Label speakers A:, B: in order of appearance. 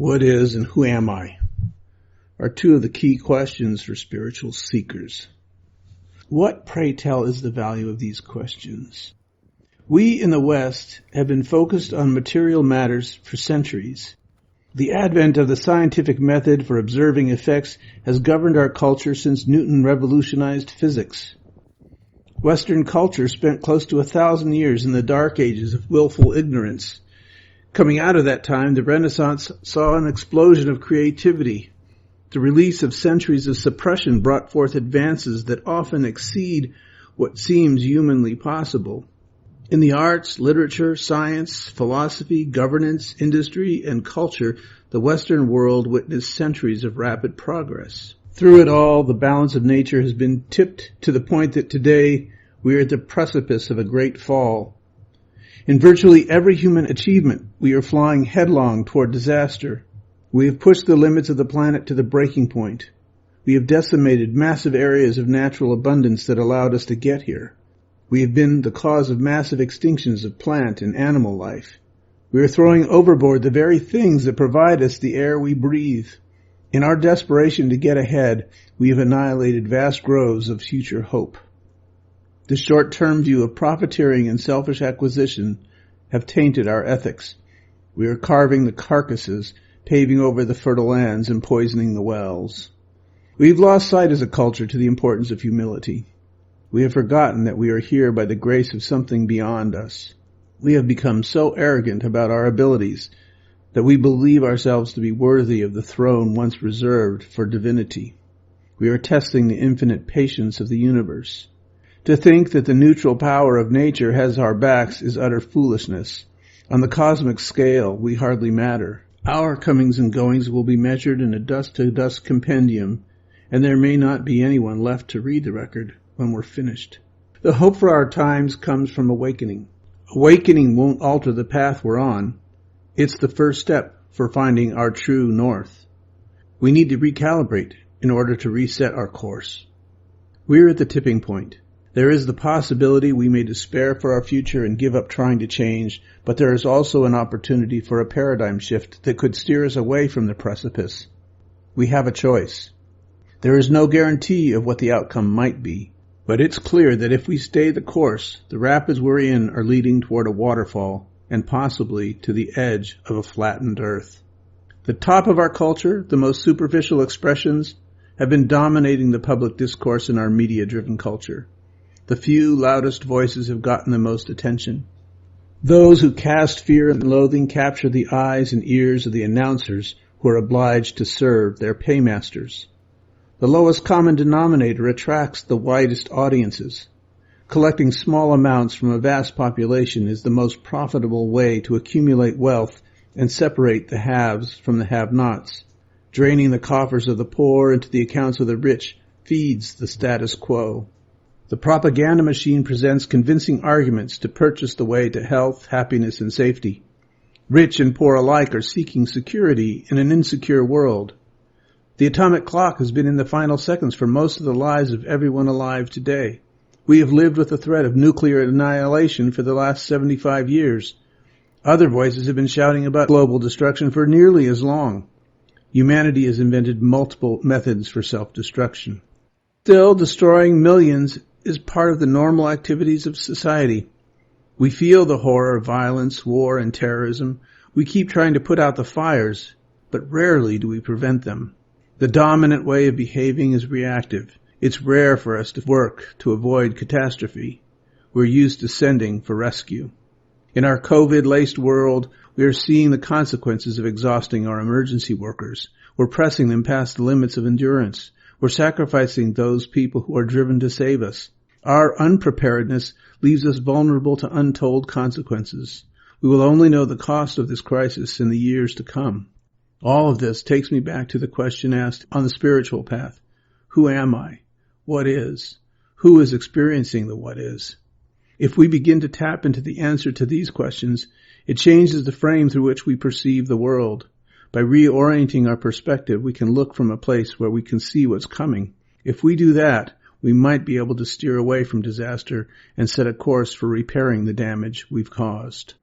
A: What is and who am I are two of the key questions for spiritual seekers. What, pray tell, is the value of these questions? We in the West have been focused on material matters for centuries. The advent of the scientific method for observing effects has governed our culture since Newton revolutionized physics. Western culture spent close to 1,000 years in the dark ages of willful ignorance. Coming out of that time, the Renaissance saw an explosion of creativity. The release of centuries of suppression brought forth advances that often exceed what seems humanly possible. In the arts, literature, science, philosophy, governance, industry, and culture, the Western world witnessed centuries of rapid progress. Through it all, the balance of nature has been tipped to the point that today we are at the precipice of a great fall. In virtually every human achievement, we are flying headlong toward disaster. We have pushed the limits of the planet to the breaking point. We have decimated massive areas of natural abundance that allowed us to get here. We have been the cause of massive extinctions of plant and animal life. We are throwing overboard the very things that provide us the air we breathe. In our desperation to get ahead, we have annihilated vast groves of future hope. The short-term view of profiteering and selfish acquisition have tainted our ethics. We are carving the carcasses, paving over the fertile lands, and poisoning the wells. We've lost sight as a culture to the importance of humility. We have forgotten that we are here by the grace of something beyond us. We have become so arrogant about our abilities that we believe ourselves to be worthy of the throne once reserved for divinity. We are testing the infinite patience of the universe. To think that the neutral power of nature has our backs is utter foolishness. On the cosmic scale, we hardly matter. Our comings and goings will be measured in a dust-to-dust compendium, and there may not be anyone left to read the record when we're finished. The hope for our times comes from awakening. Awakening won't alter the path we're on. It's the first step for finding our true north. We need to recalibrate in order to reset our course. We're at the tipping point. There is the possibility we may despair for our future and give up trying to change, but there is also an opportunity for a paradigm shift that could steer us away from the precipice. We have a choice. There is no guarantee of what the outcome might be, but it's clear that if we stay the course, the rapids we're in are leading toward a waterfall and possibly to the edge of a flattened earth. The top of our culture, the most superficial expressions, have been dominating the public discourse in our media-driven culture. The few loudest voices have gotten the most attention. Those who cast fear and loathing capture the eyes and ears of the announcers who are obliged to serve their paymasters. The lowest common denominator attracts the widest audiences. Collecting small amounts from a vast population is the most profitable way to accumulate wealth and separate the haves from the have-nots. Draining the coffers of the poor into the accounts of the rich feeds the status quo. The propaganda machine presents convincing arguments to purchase the way to health, happiness, and safety. Rich and poor alike are seeking security in an insecure world. The atomic clock has been in the final seconds for most of the lives of everyone alive today. We have lived with the threat of nuclear annihilation for the last 75 years. Other voices have been shouting about global destruction for nearly as long. Humanity has invented multiple methods for self-destruction. Still, destroying millions is part of the normal activities of society. We feel the horror of violence, war, and terrorism. We keep trying to put out the fires, but rarely do we prevent them. The dominant way of behaving is reactive. It's rare for us to work to avoid catastrophe. We're used to sending for rescue. In our COVID-laced world, we are seeing the consequences of exhausting our emergency workers. We're pressing them past the limits of endurance. We're sacrificing those people who are driven to save us. Our unpreparedness leaves us vulnerable to untold consequences. We will only know the cost of this crisis in the years to come. All of this takes me back to the question asked on the spiritual path. Who am I? What is? Who is experiencing the what is? If we begin to tap into the answer to these questions, it changes the frame through which we perceive the world. By reorienting our perspective, we can look from a place where we can see what's coming. If we do that, we might be able to steer away from disaster and set a course for repairing the damage we've caused.